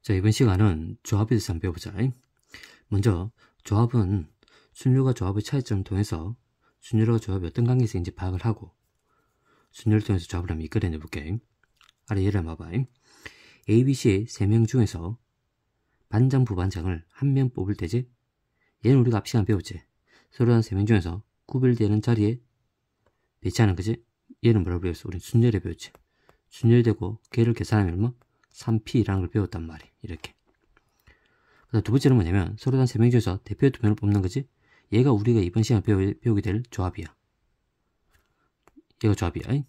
자, 이번 시간은 조합에 대해서 한번 배워보자. 먼저 조합은 순율과 조합의 차이점을 통해서 순율과 조합이 어떤 관계성인지 파악을 하고 순율을 통해서 조합을 한번 이끌어내 볼게. 아래 예를 한번 봐봐. A, B, C 3명 중에서 반장, 부반장을 한 명 뽑을 때지. 얘는 우리가 앞 시간 배웠지. 서로 한 3명 중에서 구별되는 자리에 배치하는 거지. 얘는 뭐라고 배웠어? 우리 순열에 배웠지. 순열되고 걔를 계산하면 얼마? 3P라는 걸 배웠단 말이야. 이렇게. 두 번째는 뭐냐면 서로 한 3명 중에서 대표 2명을 뽑는 거지. 얘가 우리가 이번 시간에 배우게 될 조합이야. 얘가 조합이야.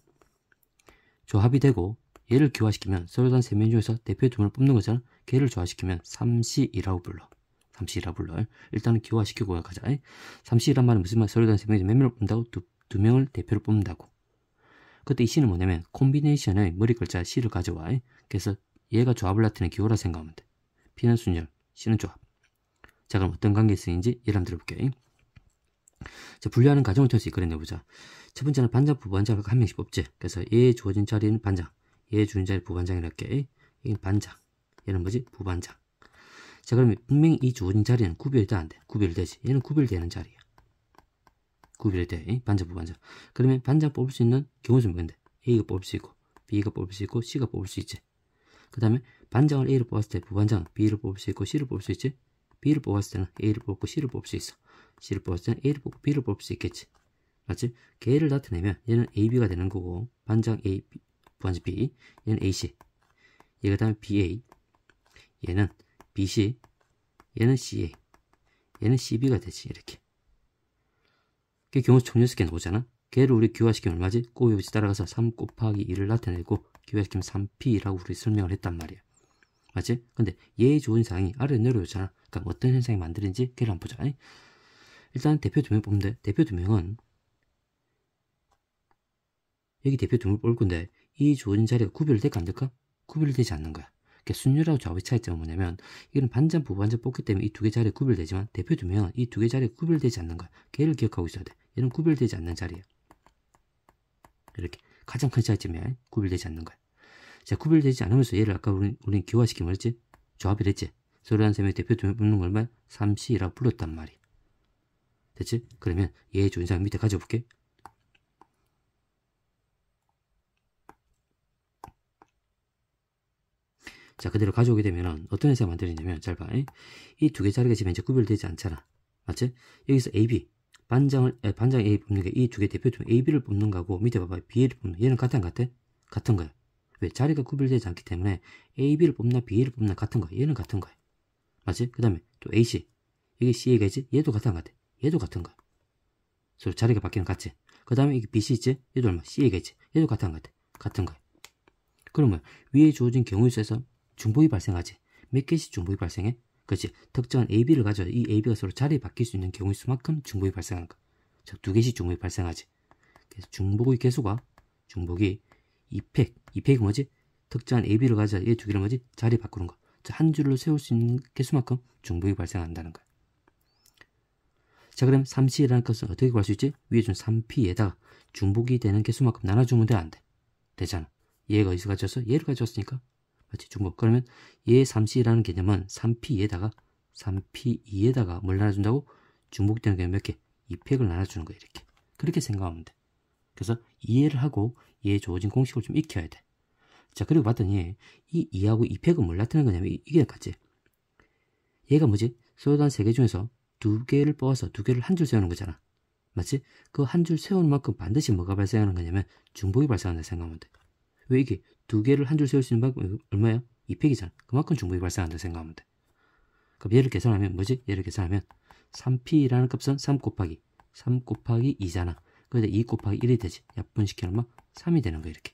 조합이 되고 얘를 기화시키면 서로 한 3명 중에서 대표 2명을 뽑는 거잖아. 걔를 조합시키면 3C이라고 불러. 3C라고 불러. 일단은 기화시키고 가자. 3C란 말은 무슨 말? 서로 한 3명 중에 몇 명을 뽑는다고? 두 명을 대표로 뽑는다고. 그때 이 C는 뭐냐면 콤비네이션의 머리 글자 C를 가져와. 그래서 얘가 조합을 나타내는 기호라 생각하면 돼. P는 순열, C는 조합. 자, 그럼 어떤 관계성인지 예를 한번 들어볼게. 자, 분류하는 과정을 통해서 이끌어내보자. 첫 번째는 반장, 부반장을 한 명씩 뽑지. 그래서 얘에 주어진 자리는 반장, 얘에 주어진 자리 부반장이라 할게. 얘는 반장, 얘는 뭐지? 부반장. 자, 그러면 분명히 이 주어진 자리는 구별이 안 돼. 구별되지. 얘는 구별되는 자리야. 구별이 돼. 반장, 부반장. 그러면 반장 뽑을 수 있는 경우는 뭔데? A가 뽑을 수 있고, B가 뽑을 수 있고, C가 뽑을 수 있지. 그 다음에 반장을 A를 뽑았을 때 부반장은 B를 뽑을 수 있고 C를 뽑을 수 있지. B를 뽑았을 때는 A를 뽑고 C를 뽑을 수 있어. C를 뽑았을 때는 A를 뽑고 B를 뽑을 수 있겠지. 맞지? 걔를 나타내면 얘는 AB가 되는 거고 반장 A, 부반장 B, 얘는 AC. 얘가 다음에 BA, 얘는 BC, 얘는 CA, 얘는 CB가 되지. 이렇게. 그 경우 총 6개 나오잖아. 걔를 우리 기화시키면 얼마지? 꼬여지 따라가서 3 곱하기 2를 나타내고 기화시키면 3P라고 우리 설명을 했단 말이야. 맞지? 근데 얘의 주어진 사항이 아래로 내려오잖아. 그러니까 어떤 현상이 만들어진지 걔를 한번 보자. 일단 대표 2명 뽑는데 대표 2명은 여기 대표 2명 뽑을 건데 이 주어진 자리가 구별될까 안 될까? 구별되지 않는 거야. 그러니까 순열하고 조합의 차이점은 뭐냐면 이거는 반장, 부반장 뽑기 때문에 이 두 개 자리가 구별되지만 대표 2명은 이 두 개 자리가 구별되지 않는 거야. 걔를 기억하고 있어야 돼. 얘는 구별되지 않는 자리야. 이렇게 가장 큰 차이점이야. 구별되지 않는 거야. 자, 구별되지 않으면서 얘를 아까 우리는 기화시키면 뭐랬지? 조합이 됐지? 서로 한 3명의 대표 2명 뽑는 걸 얼마야? 3C라고 불렀단 말이야. 됐지? 그러면 얘의 조인상 밑에 가져볼게. 자, 그대로 가져오게 되면 어떤 현상이 만들어지냐면 잘 봐. 이 두 개 자리가 지금 이제 구별되지 않잖아. 맞지? 여기서 AB 반장 A 뽑는 게 이 두 개 대표 2명 AB를 뽑는 거고 밑에 봐봐. BA를 뽑는 얘는 같아 안 같아? 같은 거야. 왜? 자리가 구별되지 않기 때문에 AB를 뽑나 BA를 뽑나 같은 거야. 얘는 같은 거야. 맞지? 그 다음에 또 AC. 이게 CA가 있지? 얘도 같아 안 같아? 얘도 같은 거야. 서로 자리가 바뀌는 같지? 그 다음에 이게 BC 있지? 얘도 얼마? CA가 있지? 얘도 같아 안 같아? 같은 거야. 그러면 위에 주어진 경우에 있어서 중복이 발생하지. 몇 개씩 중복이 발생해? 그렇지. 특정한 AB를 가져 이 AB가 서로 자리 바뀔 수 있는 경우의 수만큼 중복이 발생하는 거야. 즉, 2개씩 중복이 발생하지. 그래서 중복의 개수가 중복이 2팩이 뭐지? 특정한 AB를 가져 얘 두 개를 뭐지? 자리 바꾸는 거. 한 줄로 세울 수 있는 개수만큼 중복이 발생한다는 거야. 자, 그럼 3C라는 것은 어떻게 구할 수 있지? 위에 준 3P에다가 중복이 되는 개수만큼 나눠주면 돼, 안 돼? 되잖아. 얘가 어디서 가져왔어? 얘를 가져왔으니까. 맞지? 중복. 그러면 얘 3C라는 개념은 3P에다가 뭘 나눠준다고? 중복되는 개념 몇 개? 2팩을 나눠주는 거야, 이렇게. 그렇게 생각하면 돼. 그래서 이해를 하고 얘의 주어진 공식을 좀 익혀야 돼. 자, 그리고 봤더니 이 2하고 2팩은 뭘 나타내는 거냐면 이게 같지? 얘가 뭐지? 소요단 3개 중에서 2개를 뽑아서 2개를 한 줄 세우는 거잖아. 맞지? 그 한 줄 세우는 만큼 반드시 뭐가 발생하는 거냐면 중복이 발생한다 생각하면 돼. 왜 이게 2개를 한 줄 세울 수 있는 만큼 얼마야? 2팩이잖아. 그만큼 중복이 발생한다 생각하면 돼. 그럼 얘를 계산하면 뭐지? 얘를 계산하면 3P라는 값은 3 곱하기 2잖아. 그런데 2 곱하기 1이 되지. 약분시키면 얼마? 3이 되는 거야, 이렇게.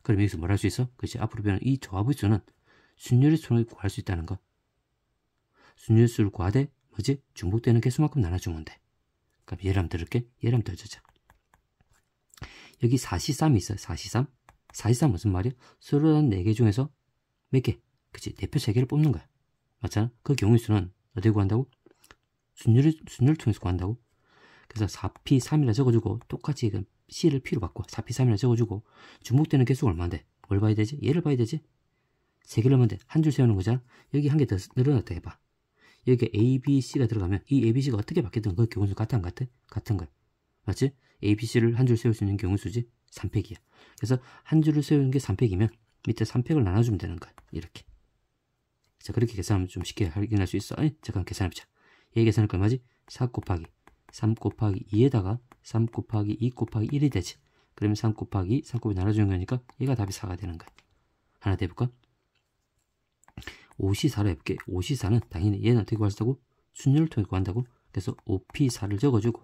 그럼 여기서 뭘 할 수 있어? 그렇지. 앞으로 배우는 이 조합의 수는 순열의 수를 구할 수 있다는 거. 순열의 수를 구하되 뭐지? 중복되는 개수만큼 나눠주면 돼. 그럼 얘를 한번 들을게. 얘를 한번 들어주자. 여기 4C3이 있어요. 4C3. 4C3 무슨 말이야? 서로 한 4개 중에서 몇 개? 그치? 대표 3개를 뽑는 거야. 맞잖아? 그 경우의 수는 어떻게 구한다고? 순열을 통해서 구한다고? 그래서 4P3이라 적어주고 똑같이 C를 P로 바꿔. 4P3이라 적어주고 중복되는 개수가 얼마인데? 뭘 봐야 되지? 얘를 봐야 되지? 세 개를 먼저 한 줄 세우는 거잖아. 여기 한 개 더 늘어났다 해봐. 여기 A, B, C가 들어가면 이 A, B, C가 어떻게 바뀌든 그 경우수 같아 안 같아? 같은 거야. 맞지? A, B, C를 한 줄 세울 수 있는 경우수지 3팩이야. 그래서 한 줄을 세우는 게 3팩이면 밑에 3팩을 나눠주면 되는 거야. 이렇게. 자, 그렇게 계산하면 좀 쉽게 확인할 수 있어. 잠깐 계산해보자. 얘 계산할 거 얼마지? 4 곱하기 3 곱하기 2에다가 3 곱하기 2 곱하기 1이 되지. 그러면 3 곱하기 3 곱하기 나눠주는 거니까 얘가 답이 4가 되는 거야. 하나 더 해볼까? 5C4로 해볼게. 5C4는 당연히 얘는 어떻게 구할 수 있다고? 순열을 통해 구한다고. 그래서 5P4를 적어주고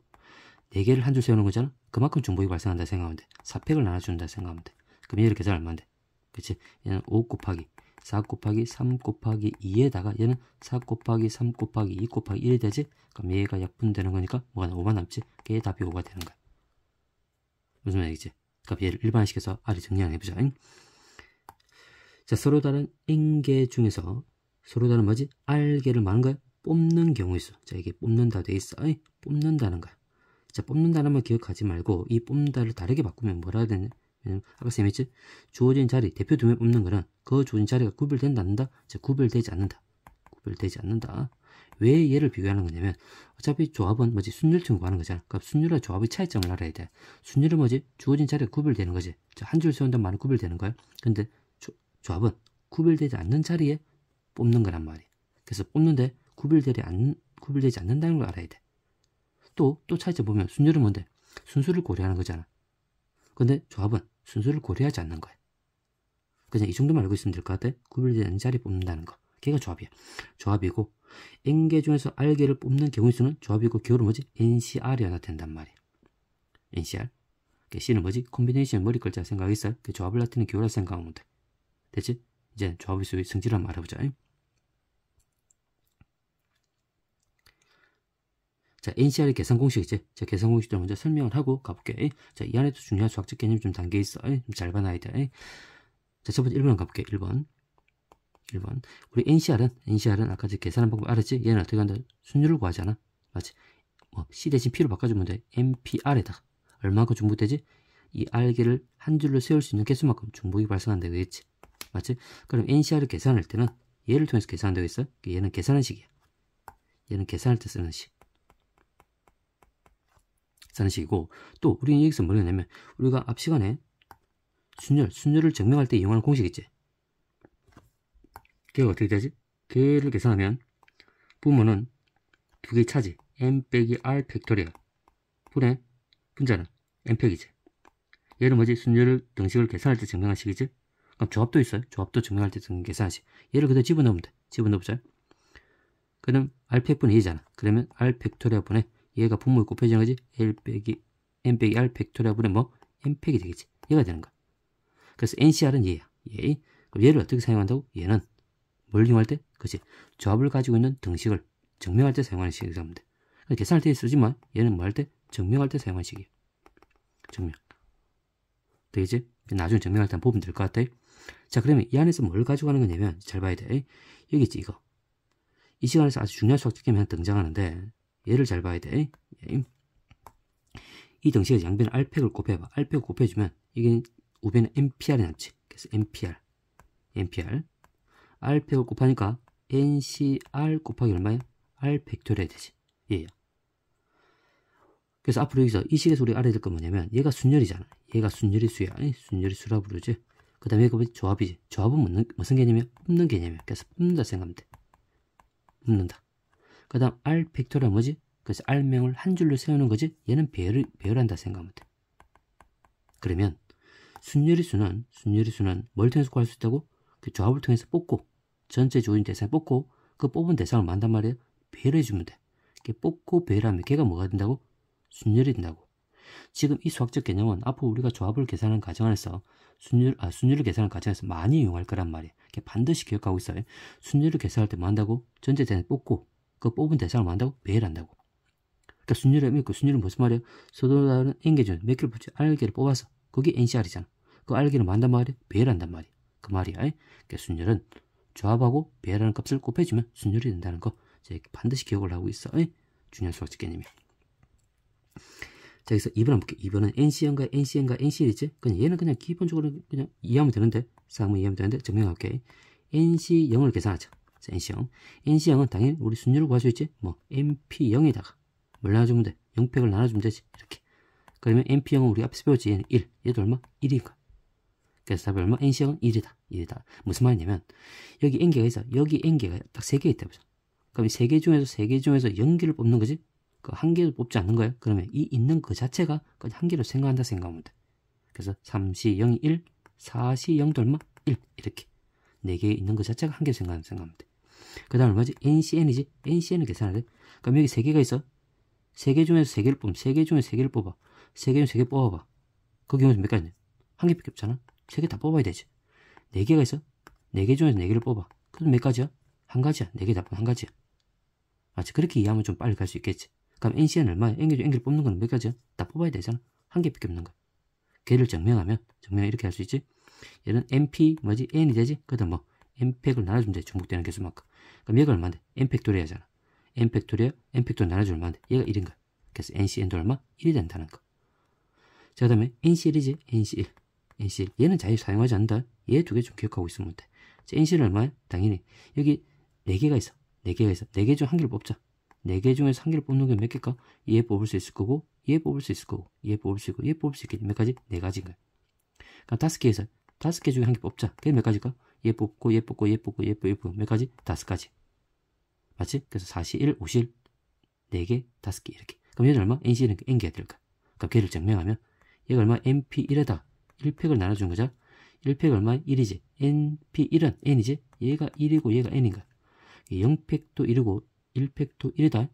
4개를 한 줄 세우는 거잖아. 그만큼 중복이 발생한다 생각하면 돼. 4팩을 나눠준다 생각하면 돼. 그럼 얘를 계산 얼마인데? 그치? 얘는 5 곱하기 4 곱하기 3 곱하기 2에다가 얘는 4 곱하기 3 곱하기 2 곱하기 1이 되지? 그럼 얘가 약분되는 거니까 뭐가 5만 남지? 걔의 답이 5가 되는 거야. 무슨 말이지? 그럼 얘를 일반화시켜서 아래 정리 한번 해보자. 자, 서로 다른 N개 중에서 서로 다른 뭐지? R개를 많은 거야? 뽑는 경우 있어. 자, 이게 뽑는다 돼 있어. 뽑는다는 거야. 자, 뽑는다는 말 기억하지 말고 이 뽑는다를 다르게 바꾸면 뭐라 해야 되냐? 아까 쌤 했지? 주어진 자리, 대표 두 명 뽑는 거는 그 주어진 자리가 구별된다, 않는다? 자, 구별되지 않는다. 구별되지 않는다. 왜 얘를 비교하는 거냐면 어차피 조합은 뭐지? 순율층 구하는 거잖아. 그러니까 순율과 조합의 차이점을 알아야 돼. 순율은 뭐지? 주어진 자리가 구별되는 거지. 자, 한 줄 세운다는 말은 구별되는 거야. 근데 조합은 구별되지 않는 자리에 뽑는 거란 말이야. 그래서 뽑는데 구별되지 않는다는 걸 알아야 돼. 또 차이점 보면 순율은 뭔데? 순수를 고려하는 거잖아. 근데 조합은 순수를 고려하지 않는 거야. 그냥 이 정도만 알고 있으면 될 것 같아. 구별되지 않는 자리 뽑는다는 거. 걔가 조합이야. 조합이고 N개 중에서 R개를 뽑는 경우수는 조합이고 기호는 뭐지? NCR이 나타낸단 말이야. NCR. C는 뭐지? 콤비네이션 머리 글자 생각했어? 그 조합을 나타내는 기호라 생각하면 돼. 됐지? 이제 조합의 수의 성질을 한번 알아보자. 자, NCR의 계산 공식이지. 자, 계산 공식도 먼저 설명을 하고 가볼게. 자, 이 안에도 중요한 수학적 개념이 좀 담겨 있어. 좀 잘 봐놔야 돼. 자, 첫 번째 1번 가볼게. 1번. 우리 NCR은 아까 계산한 방법 알았지? 얘는 어떻게 한다? 순율을 구하잖아. 맞지? C 대신 P로 바꿔주면 돼. NPR에다가 얼마만큼 중복되지? 이 R개를 한 줄로 세울 수 있는 개수만큼 중복이 발생한다고 했지. 맞지? 그럼 NCR을 계산할 때는 얘를 통해서 계산한다고 했어. 얘는 계산한 식이야. 얘는 계산할 때 쓰는 식. 쓰는 식이고, 또 우리는 여기서 뭘 했냐면 우리가 앞 시간에 순열을 증명할 때 이용하는 공식 있지. 걔가 어떻게 되지? 걔를 계산하면 부모는 두 개 차지. n 빼기 r 팩토리얼 분의 분자는 n 팩이지. 얘는 뭐지? 순열 등식을 계산할 때 증명한 식이지. 그럼 조합도 있어요. 조합도 증명할 때 계산한 식. 얘를 그대로 집어넣으면 돼. 집어넣어보자. 그럼 r 팩분의 2잖아. 그러면 r 팩토리얼 분의 얘가 분모에 곱해지는 거지. n 빼기 r 팩토리얼 분의 뭐? n 팩이 되겠지. 얘가 되는 거야. 그래서 NCR은 얘야. 그럼 얘를 어떻게 사용한다고? 얘는 뭘 이용할 때? 그치? 조합을 가지고 있는 등식을 증명할 때 사용하는 식이라고 하면 돼. 계산할 때 쓰지만 얘는 뭐 할 때? 증명할 때 사용하는 식이야. 증명. 되겠지? 나중에 증명할 때 한번 보면 될 것 같아. 자, 그러면 이 안에서 뭘 가지고 하는 거냐면 잘 봐야 돼. 여기 있지, 이거. 이 시간에서 아주 중요한 수학적 개념이 하나 등장하는데 얘를 잘 봐야 돼. 이 등식의 양변에 R팩을 곱해봐. R팩을 곱해주면 이게 우변에 NPR이 남지. 그래서 NPR. R팩을 곱하니까 NCR 곱하기 얼마야? R 팩토리얼이 되지. 얘야. 그래서 앞으로 여기서 이 식에서 우리가 알아야 될 건 뭐냐면 얘가 순열이잖아. 얘가 순열이 수야. 순열이 수라 부르지. 그 다음에 얘가 조합이지. 조합은 무슨 개념이야? 뽑는 개념이야. 그래서 뽑는다 생각하면 돼. 뽑는다. 그 다음 R 팩토리얼 뭐지? 그래서 R명을 한 줄로 세우는 거지. 얘는 배열한다 생각하면 돼. 그러면 순열이 수는 뭘 통해서 구할 수 있다고? 그 조합을 통해서 뽑고 전체 주어진 대상을 뽑고 그 뽑은 대상을 만단 말이야. 배열해주면 돼. 뽑고 배열하면 걔가 뭐가 된다고? 순열이 된다고. 지금 이 수학적 개념은 앞으로 우리가 조합을 계산하는 과정 안에서 순열을 계산하는 과정에서 많이 이용할 거란 말이야. 반드시 기억하고 있어요. 순열을 계산할 때 뭐 한다고? 전체 대상을 뽑고 그 뽑은 대상을 뭐 한다고? 배열한다고. 그러니까 순열은 무슨 말이야? 서로 다른 N개 중 몇 개를 뽑지? R개를 뽑아서 그게 NCR이잖아. 그 R개를 뭐 한단 말이야? 배열한단 말이야. 그 말이야. 그러니까 순열은 조합하고 배열하는 값을 곱해주면 순열이 된다는 거 반드시 기억을 하고 있어. 중요한 수학적 개념이야. 자, 여기서 2번 한번 볼게. 2번은 NCN과 NCL이지? 그냥 얘는 그냥 기본적으로 그냥 이해하면 되는데, 쌍문 이해하면 되는데, 증명할게. NC0을 계산하자. 자, NC0. NC0은 당연히 우리 순위를 구할 수 있지? 뭐, MP0에다가 뭘 나눠주면 돼? 0팩을 나눠주면 되지. 이렇게. 그러면 MP0은 우리 앞에서 배웠지? 얘는 1. 얘도 얼마? 1인가. 그래서 답이 얼마? NC0은 1이다. 1이다. 무슨 말이냐면, 여기 N개가 있어. 여기 N개가 딱 3개 있다. 보자. 그럼 이 3개 중에서 3개 중에서 0개를 뽑는 거지? 그 한 개도 뽑지 않는 거야. 그러면 이 있는 그 자체가 그냥 한 개로 생각한다 생각하면 돼. 그래서 3시 0이 1, 4시 0도 얼마? 1. 이렇게. 4개 있는 그 자체가 한 개로 생각하면 돼. 그 다음 얼마지? NCN이지? NCN을 계산해야 돼. 그럼 여기 3개가 있어. 3개 중에서 3개를 뽑으면 3개 중에서 3개를 뽑아. 3개 중에서 3개 뽑아봐. 그 경우는 몇 가지냐? 한 개밖에 없잖아. 3개 다 뽑아야 되지. 4개가 있어. 4개 중에서 4개를 뽑아. 그럼 몇 가지야? 한 가지야. 4개 다 뽑으면 한 가지야. 맞지? 그렇게 이해하면 좀 빨리 갈 수 있겠지. 그럼 NC는 얼마야? N개를 뽑는 건 몇 가지야? 다 뽑아야 되잖아. 한 개밖에 없는 거야. 걔를 증명하면 이렇게 할 수 있지. 얘는 MP 뭐지? N이 되지? 그다음 뭐 N팩을 나눠주면 돼. 중복되는 개수만큼. 그럼 얘가 얼마인데? N팩토리아 하잖아. N팩토리아, N팩토리아 나눠주면 얼마인데? 얘가 1인 거야. 그래서 NCN도 얼마? 1이 된다는 거. 자, 그 다음에 NC1이지? NC1. NC1. 얘는 자유 사용하지 않는다. 얘 두 개 좀 기억하고 있으면 돼. 자, NC는 얼마야? 당연히 여기 4개가 있어. 4개가 있어. 4개 중 한 개를 뽑자. 4개 중에서 한 개를 뽑는 게 몇 개일까? 얘 뽑을 수 있을 거고, 얘 뽑을 수 있을 거고, 얘 뽑을 수 있고, 얘 뽑을 수 있겠지. 몇 가지? 4가지인 거야. 그럼 5개에서 5개 중에 한 개 뽑자. 그게 몇 가지일까? 얘 뽑고, 얘 뽑고, 얘 뽑고, 얘 뽑고, 얘 뽑고. 몇 가지? 5가지. 맞지? 그래서 4시 1, 5시 4개, 5개 이렇게. 그럼 얘는 얼마? NC는 N개가 될까? 그럼 걔를 증명하면 얘가 얼마? NP1에다 1팩을 나눠주는 거죠. 1팩 얼마? 1이지. NP1은 N이지. 얘가 1이고 얘가 N인 거야. 0팩도 1이고 1팩도 1이다.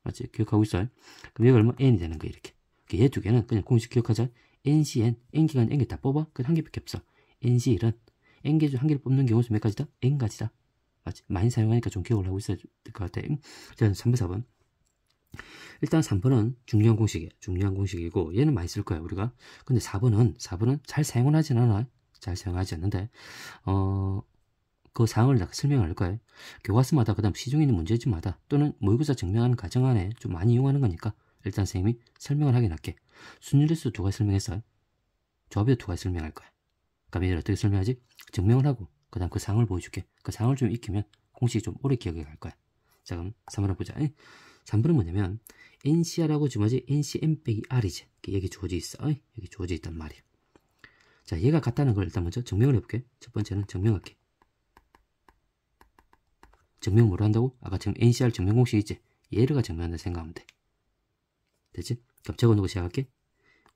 맞지? 기억하고 있어요. 그럼 얘가 얼마? N이 되는 거야. 이렇게. 얘 두 개는 그냥 공식 기억하자. NCN, N개가 N개 다 뽑아? 그건 한 개밖에 없어. NC1은 N개 중 한 개를 뽑는 경우 수 몇 가지다? N가지다. 맞지? 많이 사용하니까 좀 기억을 하고 있어야 될 것 같아. 자, 3번, 4번. 일단 3번은 중요한 공식이야. 중요한 공식이고, 얘는 많이 쓸 거야, 우리가. 근데 4번은 잘 사용은 하진 않아. 잘 사용하지 않는데, 그 사항을 내가 설명할 거예요. 교과서마다, 그 다음 시중에 있는 문제집마다, 또는 모의고사 증명하는 과정 안에 좀 많이 이용하는 거니까, 일단 선생님이 설명을 하긴 할게. 순위리수 2가지 설명했어요. 조합에도 2가지 설명할 거야. 그럼 얘를 어떻게 설명하지? 증명을 하고, 그 다음 그 사항을 보여줄게. 그 사항을 좀 익히면 공식이 좀 오래 기억이 갈 거야. 자, 그럼 3번을 보자. 3번은 뭐냐면 NCR하고 지금 뭐지? NCM 빼기 R이지. 여기 주어져 있어. 여기 주어져 있단 말이야. 자, 얘가 같다는 걸 일단 먼저 증명을 해볼게. 첫 번째는 증명할게. 증명 뭐로 한다고? 아까 지금 NCR 증명 공식 있지? 얘를 증명한다 생각하면 돼. 됐지? 그럼 적어놓고 시작할게.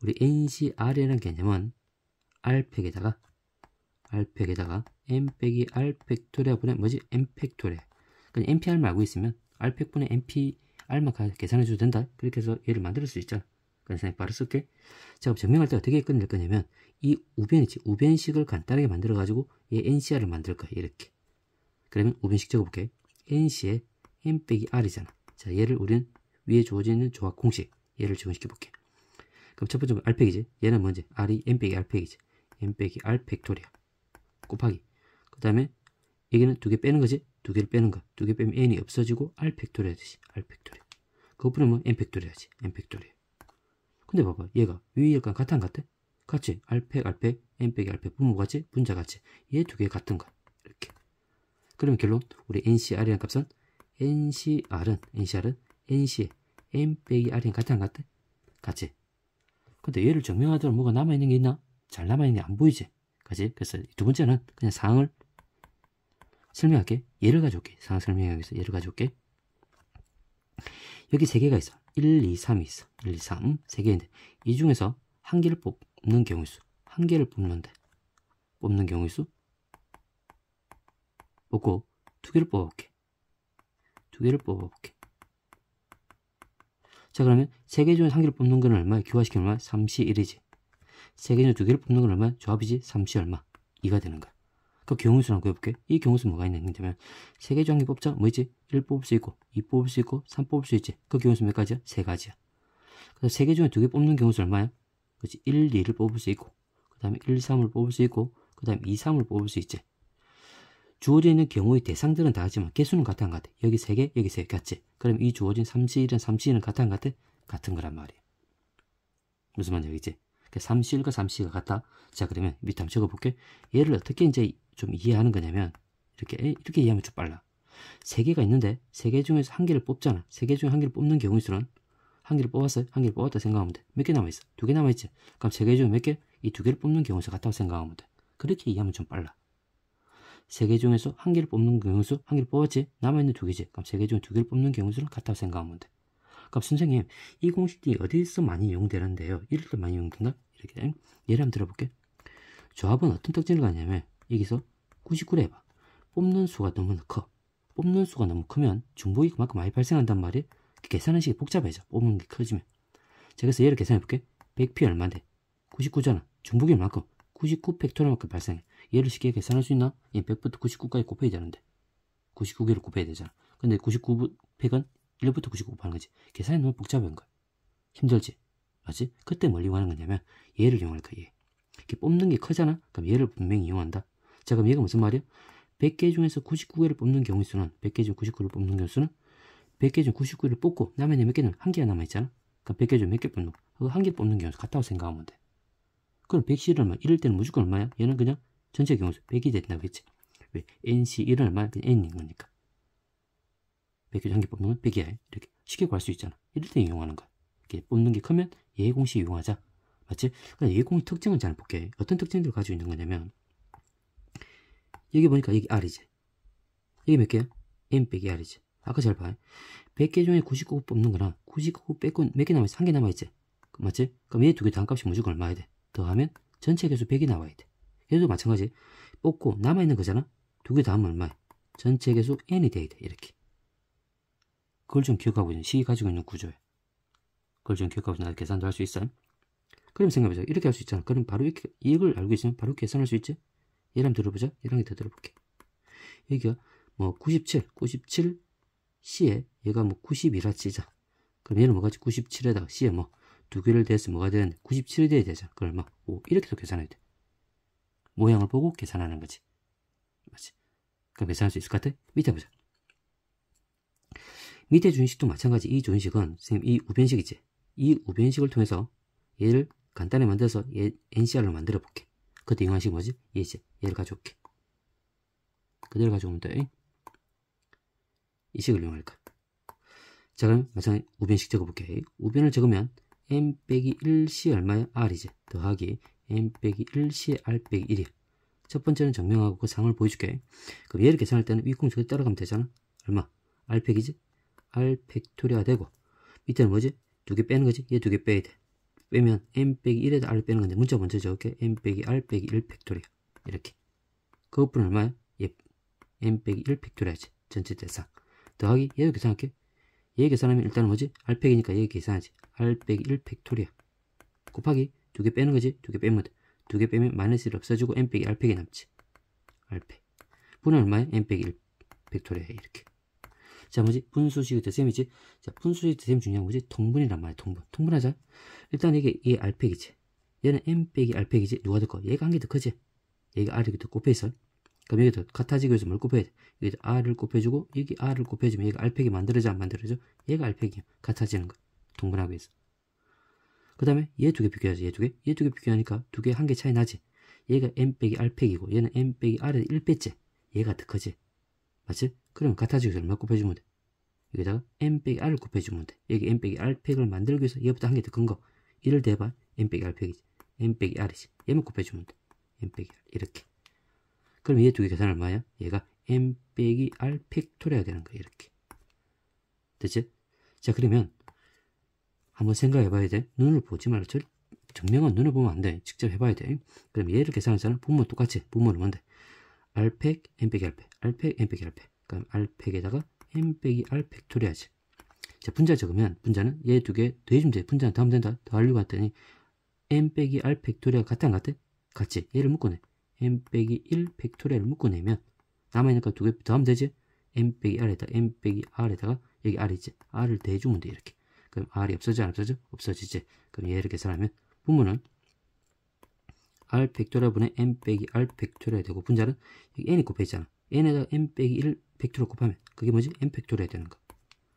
우리 NCR이라는 개념은 R팩에다가 M 빼기 R 팩토리아분의 뭐지? M 팩토리아. 그냥 NPR만 알고 있으면 R팩분의 NPR만 계산해줘도 된다. 그렇게 해서 얘를 만들 수 있잖아. 그래서 선생님 바로 쓸게. 자, 그럼 증명할 때 어떻게 끝낼 거냐면 이 우변이지. 우변식을 간단하게 만들어가지고 얘 NCR을 만들 거야. 이렇게. 그러면 우변식 적어볼게. NC에 M 빼기 R이잖아. 자, 얘를 우리는 위에 주어져 있는 조합 공식. 얘를 적용시켜볼게. 그럼 첫 번째 R팩이지. 얘는 뭔지? R이 M 빼기 R팩이지. M 빼기 R 팩토리아. 곱하기. 그 다음에 여기는 2개 빼는 거지? 2개를 빼는 거. 2개 빼면 n이 없어지고 R 팩토리아 되지. R 팩토리아. 그것뿐에 뭐 n 팩토리아지. n 팩토리아. 근데 봐봐. 얘가 위일까 같아 안 같아? 같지? R팩, R팩, n 팩이 R팩 분모 같지? 분자 같지? 얘 2개 같은 거. 이렇게. 그러면 결론 우리 NCR이라는 값은 NCR은 NC에 n 빼기 R이 같아 안 같아? 같지? 근데 얘를 증명하더라도 뭐가 남아있는 게 있나? 잘 남아있는 게 안 보이지? 그치? 그래서 두 번째는 그냥 사항을 설명할게. 얘를 가져올게. 상황 설명하기 위해서 얘를 가져올게. 여기 3개가 있어. 1, 2, 3이 있어. 1, 2, 3. 3개인데 이 중에서 한 개를 뽑는 경우의 수. 한 개를 뽑는데 뽑는 경우의 수 뽑고 2개를 뽑아볼게. 2개를 뽑아볼게. 자, 그러면 3개 중에 한 개를 뽑는 건 얼마야? 기화시키면 얼마야? 3시 1이지. 3개 중에 2개를 뽑는 건 얼마야? 조합이지? 3시 얼마? 2가 되는 거야. 그 경우수를 한번 구해볼게. 이 경우수 뭐가 있냐면 3개 중 한 개 뽑자. 뭐 있지? 1 뽑을 수 있고 2 뽑을 수 있고 3 뽑을 수 있지. 그 경우수 몇 가지야? 3가지야. 그래서 3개 중에 2개 뽑는 경우수 얼마야? 그렇지? 1, 2를 뽑을 수 있고 그 다음에 1, 3을 뽑을 수 있고 그 다음에 2, 3을 뽑을 수 있지. 주어져 있는 경우의 대상들은 다 같지만 개수는 같아 안 같아? 여기 3개 여기 3개 같지? 그럼 이 주어진 3시 1은 3시 2는 같아 안 같아? 같은 거란 말이야. 무슨 말인지 알겠지? 3시 1과 3시가 같다. 자, 그러면 밑에 한번 적어볼게. 얘를 어떻게 이제 좀 이해하는 거냐면 이렇게 이해하면 좀 빨라. 3개가 있는데 3개 중에서 1개를 뽑잖아. 3개 중에 1개를 뽑는 경우의 수는 1개를 뽑았어요? 1개를 뽑았다 생각하면 돼. 몇 개 남아있어? 2개 남아있지? 그럼 3개 중에 몇 개? 이 2개를 뽑는 경우의 수 같다고 생각하면 돼. 그렇게 이해하면 좀 빨라. 3개 중에서 1개를 뽑는 경우의 수, 1개를 뽑았지? 남아있는 2개지? 그럼 3개 중에 2개를 뽑는 경우의 수는 같다고 생각하면 돼. 그럼 선생님, 이 공식이 어디서 많이 이용되는데요? 이럴 때 많이 이용된다? 이렇게 돼. 예를 한번 들어볼게. 조합은 어떤 특징을 갖냐면 여기서 99를 해봐. 뽑는 수가 너무 커. 뽑는 수가 너무 크면 중복이 그만큼 많이 발생한단 말이야. 계산하는 식이 복잡해져. 뽑는 게 커지면. 자, 그래서 얘를 계산해볼게. 100p 얼마인데? 99잖아. 중복이 얼마큼? 99 팩토리만큼 발생해. 얘를 쉽게 계산할 수 있나? 100부터 99까지 곱해야 되는데 99개를 곱해야 되잖아. 근데 99 팩은 1부터 99 곱하는 거지. 계산이 너무 복잡한 거야. 힘들지? 맞지? 그때 뭘 이용하는 거냐면 얘를 이용할 거야. 얘. 이렇게 뽑는 게 크잖아? 그럼 얘를 분명히 이용한다. 자, 그럼 얘가 무슨 말이야? 100개 중에서 99개를 뽑는 경우 수는 100개 중 99를 뽑는 경우 수는 100개 중 99개를 뽑고 남아있는 몇 개는 1개가 남아있잖아. 그럼 100개 중 몇 개 뽑는 거? 그 1개 뽑는 경우 수 같다고 생각하면 돼. 그럼 100C를 얼마? 이럴 때는 무조건 얼마야? 얘는 그냥 전체 경우 수 100이 된다고 했지. 왜? NC1은 얼마야? 그냥 N인 거니까. 100개 중 1개 뽑는 건 100이야. 이렇게 쉽게 구할 수 있잖아. 이럴 때 이용하는 거야. 이렇게 뽑는 게 크면 얘 공식 이용하자. 맞지? 그러니까 얘 공식 특징은 잘 볼게. 어떤 특징들을 가지고 있는 거냐면 여기 보니까 여기 R이지. 여기 몇 개야? M 빼기 R이지. 아까 잘 봐. 100개 중에 99 뽑는 거랑 99 빼고 몇 개 남아있어? 1개 남아있지? 맞지? 그럼 얘 두 개 단값이 무조건 얼마야 돼? 더하면 전체 개수 100이 나와야 돼. 얘도 마찬가지. 뽑고 남아있는 거잖아? 두 개 더하면 얼마야? 전체 개수 N이 돼야 돼. 이렇게. 그걸 좀 기억하고 있는, 식이 가지고 있는 구조야. 그걸 좀 기억하고 있는, 계산도 할 수 있어요? 그럼 생각해보자. 이렇게 할 수 있잖아. 그럼 바로 이렇게, 이걸 알고 있으면 바로 계산할 수 있지? 얘를 한번 들어보자. 얘를 한번 더 들어볼게. 여기가 뭐 97C에 얘가 뭐 90이라 치자. 그럼 얘는 뭐가지? 97에다가 C에 뭐 두 개를 대서 뭐가 되는데 97이 돼야 되잖아. 그걸 막 5 이렇게도 계산해야 돼. 모양을 보고 계산하는 거지. 맞지? 그럼 계산할 수 있을 것 같아? 밑에 보자. 밑에 준식도 마찬가지. 이 준식은 선생님 이 우변식이지. 이 우변식을 통해서 얘를 간단히 만들어서 얘 NCR로 만들어 볼게. 그때 이용한 식이 뭐지? 얘지. 얘를 가져올게. 그대로 가져오면 돼. 이 식을 이용할 거야. 자, 그럼 마찬가지 우변식 적어볼게. 우변을 적으면 M 빼기 1C 얼마야? R이지. 더하기 M 빼기 1C R 빼기 1이야. 첫 번째는 증명하고 그 상을 보여줄게. 그럼 얘를 계산할 때는 위 공식을 따라가면 되잖아. 얼마? R 팩이지? R 팩토리아가 되고 밑에는 뭐지? 두 개 빼는 거지? 얘 두 개 빼야 돼. 빼면 M 빼기 1에다 R 빼는 건데 문자 먼저 적을게. M 빼기 R 빼기 1 팩토리아. 이렇게. 그것뿐은 얼마야? 얘 M 빼기 1 팩토리아지. 전체 대상. 더하기 얘도 계산할게. 얘 계산하면 일단은 뭐지? R 팩이니까 얘 계산하지. R 빼기 1 팩토리아. 곱하기 두 개 빼는 거지? 두 개 빼면 돼. 두 개 빼면 마이너스 1 없어지고 M 빼기 R 팩이 남지. R 팩. 분은 얼마야? M 빼기 1 팩토리아. 이렇게. 자, 뭐지? 분수식의 덧셈이지? 자, 분수식의 덧셈 중요한 거지? 통분이란 말이야, 통분. 통분하자. 일단 이게 얘 R팩이지. 얘는 M 빼기 R팩이지? 누가 더 커? 얘가 한 개 더 크지? 얘가 R이 더 곱해있어. 그럼 여기 더 같아지기 위해서 뭘 곱해야 돼? 여기 R을 곱해주고, 여기 R을 곱해주면 얘가 R팩이 만들어져, 안 만들어져? 얘가 R팩이야. 같아지는 거. 통분하기 위해서. 그 다음에 얘 두 개 비교하지, 얘 두 개. 얘 두 개 비교하니까 두 개 한 개 차이 나지? 얘가 M 빼기 R팩이고, 얘는 M 빼기 R에 1 뺐지? 얘가 더 크지? 맞지? 그럼 같아지기 위해서 얼마 곱해주면 돼? 여기다가 M 빼기 R을 곱해주면 돼. 여기 M 빼기 R팩을 만들기 위해서 얘보다 한 개 더 큰 거. 1을 대봐. M 빼기 R팩이지. M 빼기 R이지. 얘만 곱해주면 돼. M 빼기 R. 이렇게. 그럼 얘 두 개 계산 얼마야? 얘가 M 빼기 R 팩토리아가 되는 거야. 이렇게. 됐지? 자, 그러면 한번 생각해 봐야 돼. 눈을 보지 말고 증명은 눈을 보면 안 돼. 직접 해봐야 돼. 그럼 얘를 계산하잖아. 분모는 똑같이. 분모는 뭔데? R팩, M 빼기 R팩. R팩, M 빼기 R팩. 그럼 R팩에다가 M 빼기 R 팩토리아지. 자, 분자 적으면 분자는 얘 두 개 더해주면 돼. 분자는 더하면 된다. 더하려고 했더니 M 빼기 R 팩토리아가 같아 안 같아? 같지. 얘를 묶어내. M 빼기 1 팩토리아를 묶어내면 남아있는 거 두 개 더하면 되지. M 빼기 R에다가 M 빼기 R에다가 여기 R이지. R을 더해주면 돼. 이렇게. 그럼 R이 없어져 안 없어져? 없어지지. 그럼 얘를 계산하면 분모는 R 팩토리아 분의 M 빼기 R 팩토리아 되고 분자는 여기 N이 곱해있잖아. N에다가 M 빼기 1 팩토리아 곱하면 그게 뭐지? M 팩토리아 되는 거.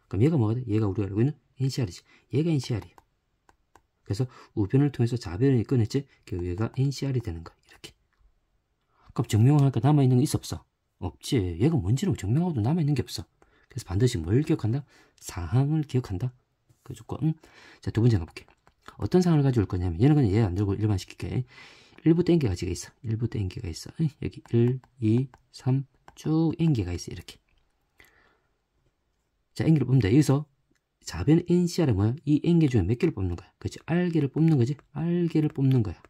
그럼 얘가 뭐가 돼? 얘가 우리가 알고 있는 NCR이지. 얘가 NCR이야. 그래서 우변을 통해서 좌변을 꺼냈지? 그 얘가 NCR이 되는 거. 이렇게. 그럼 증명하니까 남아있는 거 있어 없어? 없지. 얘가 뭔지는 증명하고도 남아있는 게 없어. 그래서 반드시 뭘 기억한다? 상황을 기억한다. 그 조건. 자, 두 번째 가볼게. 어떤 상황을 가져올 거냐면 얘는 그냥 얘 안 들고 일반 시킬게. 1부터 n개가 있어. 1부터 n개가 있어. 여기 1, 2, 3 쭉 n개가 있어. 이렇게. 자, n개를 뽑는다. 여기서 좌변 NCR은 뭐야? 이 n개 중에 몇 개를 뽑는 거야? 그렇지? R개를 뽑는 거지? R개를 뽑는 거야.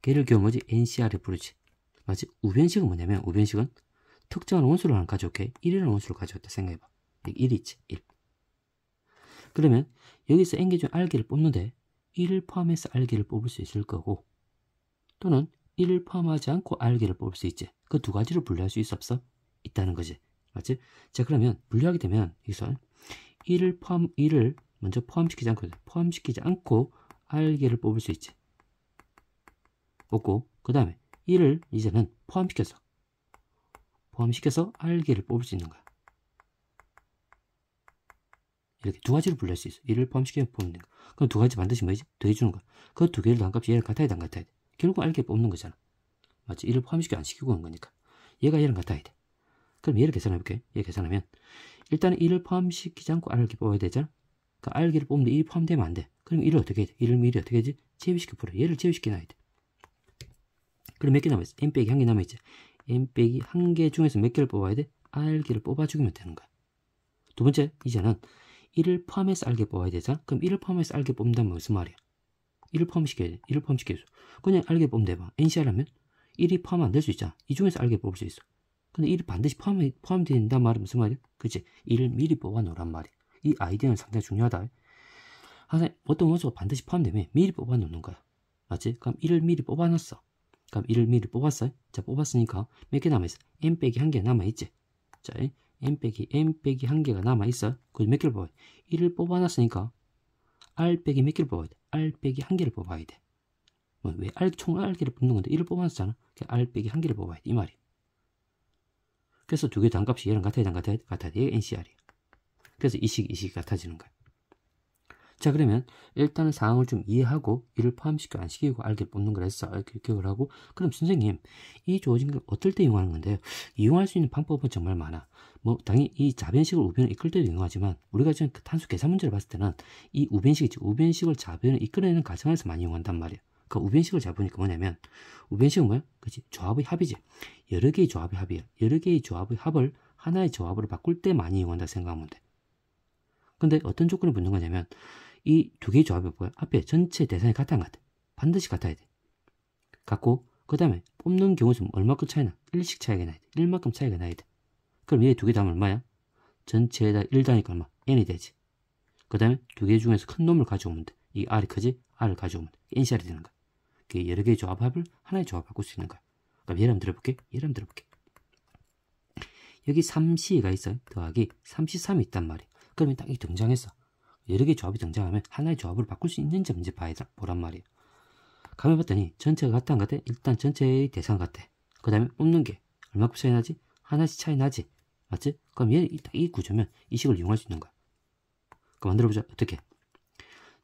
걔를 겨우 뭐지? NCR에 부르지. 맞지? 우변식은 뭐냐면 우변식은 특정한 원수를 하나 가져올게. 1이라는 원수를 가져왔다 생각해봐. 여기 1이 있지. 1. 그러면 여기서 n개 중에 R개를 뽑는데 1을 포함해서 R개를 뽑을 수 있을 거고 또는 1을 포함하지 않고 R개를 뽑을 수 있지. 그 두 가지를 분류할 수 있어 없어? 있다는 거지. 맞지? 자, 그러면 분류하게 되면 여기서 1을 먼저 포함시키지 않고 R개를 뽑을 수 있지. 뽑고 그 다음에 1을 이제는 포함시켜서 R개를 뽑을 수 있는 거야. 이렇게 두 가지를 분류할 수 있어. 1을 포함시켜서 뽑는 거. 그럼 두 가지 반드시 뭐지? 더해주는 거야. 그 두 개를 더한 값이 얘랑 같아야 돼, 안 같아야 돼? 결국 R개 뽑는 거잖아. 맞지? 1을 포함시켜 안 시키고 한 거니까. 얘가 얘랑 같아야 돼. 그럼 얘를 계산해볼게. 얘 계산하면 일단은 1을 포함시키지 않고 R개 뽑아야 되잖아. 그 R개를 뽑는데 1이 포함되면 안 돼. 그럼 1을 어떻게 해야 돼? 1을 미리 어떻게 하지? 제곱시켜 풀어. 얘를 제곱시켜 놔야 돼. 그럼 몇 개 남아있어? n 빼기 한 개 남아있지. n 빼기 한 개 중에서 몇 개를 뽑아야 돼? R개를 뽑아주기면 되는 거야. 두 번째, 이제는 1을 포함해서 R개 뽑아야 되잖아. 그럼 1을 포함해서 R개 뽑는다면 무슨 말이야? 1을 포함시켜야 돼. 1을 포함시켜줘. 그냥 R개 뽑으면 돼봐. NCR 하면 1이 포함 안 될 수 있잖아. 이 중에서 R개 뽑을 수 있어. 근데 1이 반드시 포함된단 말은 무슨 말이야? 그치? 1을 미리 뽑아놓으란 말이야. 이 아이디어는 상당히 중요하다. 항상 어떤 원수가 반드시 포함되면 미리 뽑아놓는 거야. 맞지? 그럼 1을 미리 뽑아놨어. 그럼 1을 미리 뽑았어요. 자, 뽑았으니까 몇 개 남아있어? n 빼기 한 개 남아있지. 자, n 빼기 한 개가 남아있어. 그래서 몇 개를 뽑아야 돼? 1을 뽑아놨으니까 R 빼기 몇 개를 뽑아야 돼? R 빼기 한 개를 뽑아야 돼. 왜 총 R개를 뽑는 건데 1을 뽑아놨잖아. R 빼기 한 개를 뽑아야 돼. 이 말이. 그래서 두 개 단값이 얘랑 같아야 돼, 안 같아야 돼? 같아야 돼. 얘가 NCR이야. 그래서 이 식이 같아지는 거야. 자, 그러면 일단은 상황을 좀 이해하고 이를 포함시켜 안 시키고 R개를 뽑는 걸 했어. 이렇게 기억을 하고 그럼 선생님 이 주어진 걸 어떨 때 이용하는 건데요? 이용할 수 있는 방법은 정말 많아. 뭐 당연히 이 좌변식을 우변을 이끌 때도 이용하지만 우리가 지금 그 탄수 계산 문제를 봤을 때는 이 우변식이지 우변식을 좌변을 이끌어내는 과정에서 많이 이용한단 말이야. 그 우변식을 잘 보니까 뭐냐면 우변식은 뭐야? 그치? 조합의 합이지. 여러 개의 조합의 합이야. 여러 개의 조합의 합을 하나의 조합으로 바꿀 때 많이 이용한다 생각하면 돼. 근데 어떤 조건이 붙는 거냐면 이 두 개의 조합이 뭐야? 앞에 전체 대상이 같아 안 같아? 반드시 같아야 돼. 같고 그 다음에 뽑는 경우에는 얼마큼 차이나? 1씩 차이가 나야 돼. 1만큼 차이가 나야 돼. 그럼 얘 두 개 다음 얼마야? 전체에다 1다니까 얼마? n이 되지. 그 다음에 두 개 중에서 큰 놈을 가져오면 돼. 이 R이 크지? R을 가져오면 돼. NCR이 되는 거야. 여러 개의 조합합을 하나의 조합 바꿀 수 있는 거야. 그럼 얘를 한번 들어볼게. 여기 3C가 있어요. 더하기 3C3이 있단 말이야. 그러면 딱 이 등장했어. 여러 개의 조합이 등장하면 하나의 조합으로 바꿀 수 있는지 없는지 보란 말이야. 가만 봤더니 전체가 같아 안 같아? 일단 전체의 대상 같아. 그 다음에 뽑는 게 얼마큼 차이 나지? 하나씩 차이 나지? 맞지? 그럼 얘 이 구조면 이 식을 이용할 수 있는 거야. 그럼 만들어보자. 어떻게?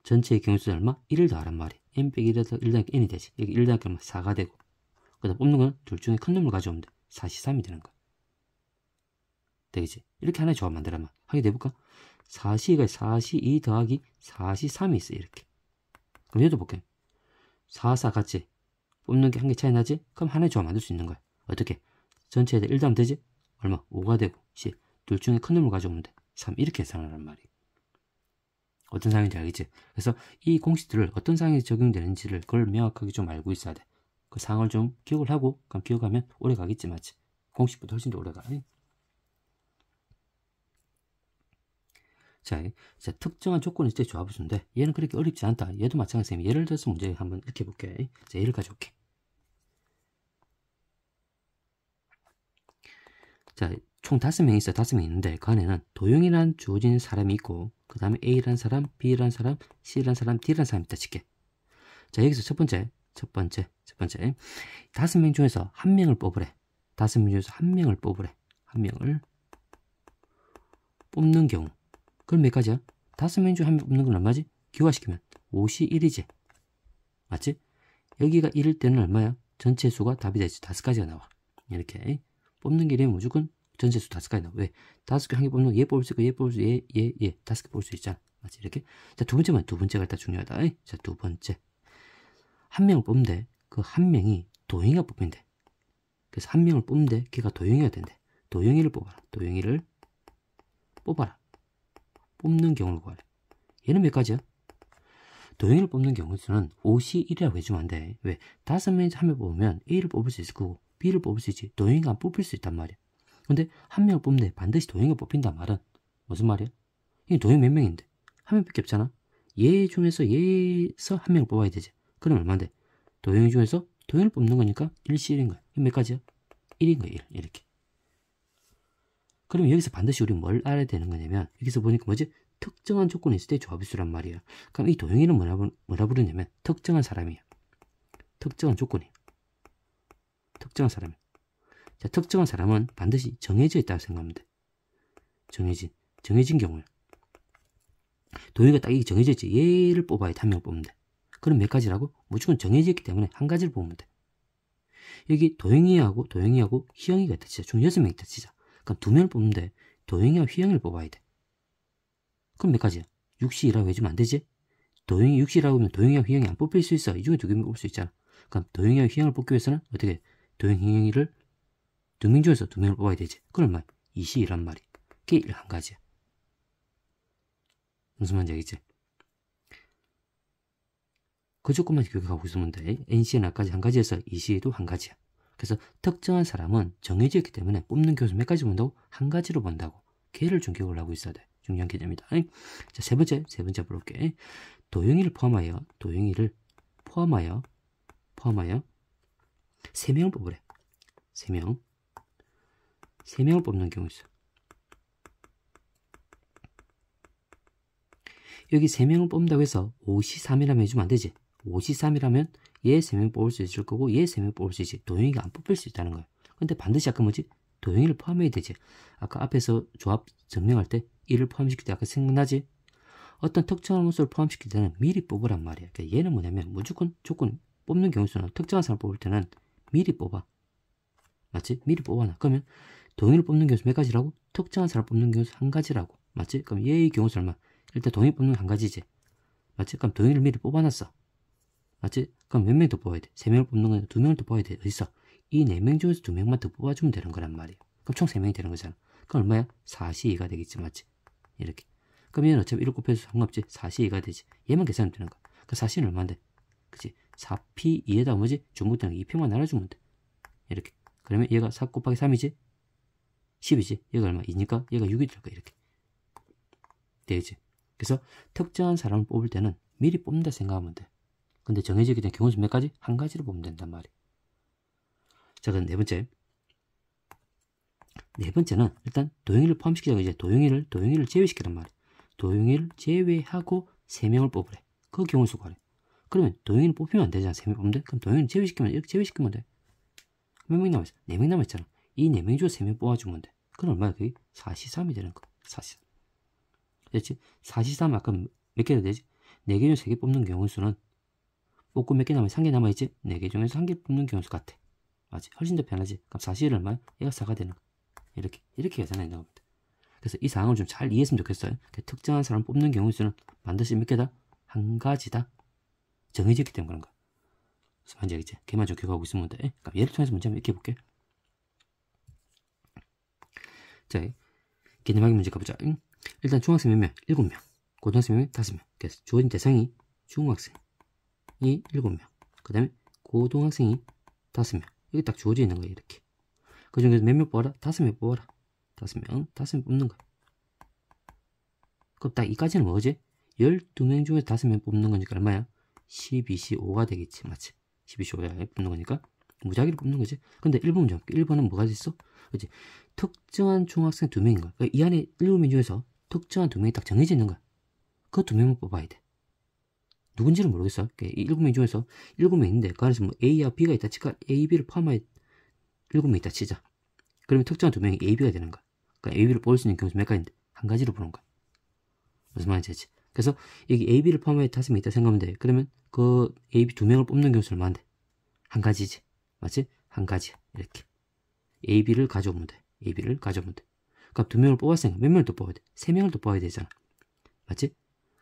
전체의 경우수 얼마? 1을 더하란 말이야. n 빼기 1에서 1 더하기 n이 되지. 여기 1 더하기 4가 되고 그 다음 뽑는 건 둘 중에 큰 놈을 가져오면 돼. 4C3이 되는 거야. 되겠지? 이렇게 하나의 조합 만들어만 하게 돼볼까? 4C가 4C2 더하기 4C3이 있어. 이렇게. 그럼 얘도 볼게. 4, 4 같지? 뽑는 게 한 개 차이 나지? 그럼 하나의 조합 만들 수 있는 거야. 어떻게? 전체에다 1 더하면 되지? 얼마? 5가 되고 C. 둘 중에 큰 놈을 가져오면 돼. 3 이렇게 계산하란 말이야. 어떤 상황인지 알겠지? 그래서 이 공식들을 어떤 상황에 적용되는지를 그걸 명확하게 좀 알고 있어야 돼. 그 상황을 좀 기억을 하고 그럼 기억하면 오래 가겠지 맞지? 공식보다 훨씬 더 오래 가. 자, 특정한 조건이 있을 때 조합을 주는데 얘는 그렇게 어렵지 않다. 얘도 마찬가지로 예를 들어서 문제 한번 이렇게 볼게. 자, 예를 가져올게. 자, 총 5명이 있어. 5명이 있는데 그 안에는 도영이라는 주어진 사람이 있고 그 다음에 A라는 사람, B라는 사람, C라는 사람, D라는 사람이 있다 칠게. 자, 여기서 첫 번째 5명 중에서 한 명을 뽑으래. 5명 중에서 한 명을 뽑으래. 한 명을 뽑는 경우 그럼 몇 가지야? 5명 중 한 명 뽑는 건 얼마지? 기호화시키면 5이 1이지. 맞지? 여기가 1일 때는 얼마야? 전체 수가 답이 되지. 5가지가 나와. 이렇게. 뽑는 게 되면 무조건 전체수 5가지 나와. 왜? 5개 한 개 뽑는 거 얘 뽑을 수 있고 얘 뽑을 수 있고 얘 5개 뽑을 수 있잖아. 맞지? 이렇게. 자, 두 번째가 일단 중요하다. 자, 두 번째. 한 명을 뽑는데 그 한 명이 도형이가 뽑힌대. 그래서 한 명을 뽑는데 걔가 도형이가 된대. 도형이를 뽑아라. 도형이를 뽑아라. 뽑는 경우를 구하래. 얘는 몇 가지야? 도형이를 뽑는 경우에는 5시 1이라고 해주면 안 돼. 왜? 5명에서 한 명 뽑으면 A를 뽑을 수 있을 거고 B를 뽑을 수 있지. 도형이가 안 뽑힐 수 있단 말이야. 근데 한 명을 뽑는데 반드시 도형이가 뽑힌단 말은 무슨 말이야? 이게 도형 몇 명인데? 한 명밖에 없잖아. 얘 중에서 얘에서 한 명을 뽑아야 되지. 그럼 얼마인데? 도형 중에서 도형을 뽑는 거니까 1시 1인 거야. 이게 몇 가지야? 1인 거야. 1. 이렇게. 그럼 여기서 반드시 우리 뭘 알아야 되는 거냐면 여기서 보니까 뭐지? 특정한 조건이 있을 때 조합수란 말이야. 그럼 이 도형이는 뭐라 부르냐면 특정한 사람이야. 특정한 조건이야. 특정한 사람이야. 자, 특정한 사람은 반드시 정해져 있다고 생각하면 돼. 정해진 경우야. 도형이가 딱 이게 정해져 있지. 얘를 뽑아야 돼. 한 명을 뽑으면 돼. 그럼 몇 가지라고? 무조건 정해져 있기 때문에 한 가지를 뽑으면 돼. 여기 도형이하고 희영이가 있다 치자. 총 6명이 있다 치자. 그럼 2명을 뽑는데 도형이와 희영이를 뽑아야 돼. 그럼 몇 가지야? 6시라고 해주면 안 되지? 도형이 6시라고 하면 도형이와 희영이 안 뽑힐 수 있어. 이 중에 2개만 뽑을 수 있잖아. 그럼 도형이와 희영을 뽑기 위해서는 어떻게? 도형, 희영이를 2명 중에서 2명을 뽑아야 되지. 그럼 얼마야? 2시란 말이. 그게 1 한 가지야. 무슨 말인지 알겠지? 그 조건만 기억하고 있으면 돼. NC는 아까지 한 가지에서 EC도 한 가지야. 그래서 특정한 사람은 정해져 있기 때문에 뽑는 교수 몇 가지 본다고? 한 가지로 본다고. 걔를 좀 기억을 하고 있어야 돼. 중요한 개념이다. 자, 세 번째 볼게. 도형이를 포함하여 3명을 뽑으래. 3명을 뽑는 경우 있어. 여기 3명을 뽑는다고 해서 5시3이라면 해주면 안 되지. 5시3이라면 얘 3명 뽑을 수 있을 거고 얘 3명 뽑을 수 있지. 도형이가 안 뽑힐 수 있다는 거야. 근데 반드시 아까 뭐지? 도형이를 포함해야 되지. 아까 앞에서 조합 증명할 때 이를 포함시킬 때 아까 생각나지? 어떤 특정한 모습을 포함시킬 때는 미리 뽑으란 말이야. 그러니까 얘는 뭐냐면 무조건 조건 뽑는 경우에는 특정한 사람 뽑을 때는 미리 뽑아. 맞지? 미리 뽑아놔. 그러면 도형이를 뽑는 경우는 몇 가지라고? 특정한 사람 뽑는 경우는 한 가지라고. 맞지? 그럼 얘의 경우는 얼마? 일단 도형이 뽑는 건 한 가지지. 맞지? 그럼 도형이를 미리 뽑아놨어. 맞지? 그럼 몇 명 더 뽑아야 돼? 3명을 뽑는 건 2명을 더 뽑아야 돼. 어딨어? 이 4명 중에서 2명만 더 뽑아주면 되는 거란 말이야. 그럼 총 3명이 되는 거잖아. 그럼 얼마야? 4시2가 되겠지. 맞지? 이렇게. 그럼 얘는 어차피 1 곱해서 상관없지. 4시2가 되지. 얘만 계산하면 되는 거야. 그 4시는 얼마인데? 그치? 4p2에다 뭐지? 중복되는 2p만 나눠주면 돼. 이렇게. 그러면 얘가 4 곱하기 3이지? 10이지? 얘가 얼마? 2니까 얘가 6이 될 거야. 이렇게. 되겠지? 그래서 특정한 사람을 뽑을 때는 미리 뽑는다 생각하면 돼. 근데 정해지게 된 경우는 몇 가지? 한 가지로 보면 된단 말이야. 자, 그럼 네 번째는 일단 도형이를 포함시키자고 이제 도형이를 제외시키란 말이야. 도형이를 제외하고 3명을 뽑으래. 그 경우 수고하래. 그러면 도형이를 뽑히면 안 되잖아. 3명 뽑는데? 그럼 도형이를 이렇게 제외시키면 돼. 몇 명 남았어? 4명 남았잖아. 이 4명 중에 3명 뽑아주면 돼. 그럼 얼마야? 그게 4시3이 되는 거야. 4시3. 됐지? 4시3 아까 몇 개가 되지? 4개 중에 3개 뽑는 경우 수는 뽑고 몇 개 남아? 3개 남아있지? 4개 중에서 1개 뽑는 경우 수 같아. 맞지? 훨씬 더 편하지? 그럼 4시1 얼마야? 얘가 4가 되는 거야. 이렇게 계산한다고 합니다. 그래서 이 상황을 좀 잘 이해했으면 좋겠어요. 특정한 사람 뽑는 경우 수는 반드시 몇 개다? 한 가지다. 정해졌기 때문에 그런 거야. 무슨 말인지 알겠지? 걔만 좀 기억하고 있으면 돼. 그럼 예를 통해서 문제 한번 이렇게 해볼게. 자, 개념하기 문제 가보자. 일단 중학생 몇 명? 7명. 고등학생 몇 명? 5명. 그래서 주어진 대상이 중학생이 7명. 그 다음에 고등학생이 5명. 이게 딱 주어져 있는 거야, 이렇게. 그 중에서 몇 명 뽑아라? 5명 뽑아라. 5명 뽑는 거야. 그럼 딱 이까지는 뭐지? 12명 중에서 5명 뽑는 거니까 얼마야? 12C5가 되겠지. 맞지? 12C5야. 뽑는 거니까. 무작위로 뽑는 거지. 근데 1번 문제 볼게. 1번은 뭐가 있어? 그치? 특정한 중학생 2명인 거야. 그러니까 이 안에 7명 중에서 특정한 2명이 딱 정해져 있는 거야. 그 2명만 뽑아야 돼. 누군지는 모르겠어. 이 7명 중에서 7명 있는데 그 안에서 뭐 A와 B가 있다 치까 A, B를 포함하여 7명 있다 치자. 그러면 특정한 2명이 A, B가 되는 거야. 그러니까 A, B를 뽑을 수 있는 경우는 몇 가지인데 한 가지로 보는 거야. 무슨 말인지 알지? 그래서 여기 A, B를 포함하여 5명 있다 생각하면 돼. 그러면 그 A, B 2명을 뽑는 경우는 얼마인데? 한 가지지. 맞지? 한 가지야. 이렇게. AB를 가져오면 돼. AB를 가져오면 돼. 그럼 2명을 뽑았으니까 몇 명을 또 뽑아야 돼? 3명을 또 뽑아야 되잖아. 맞지?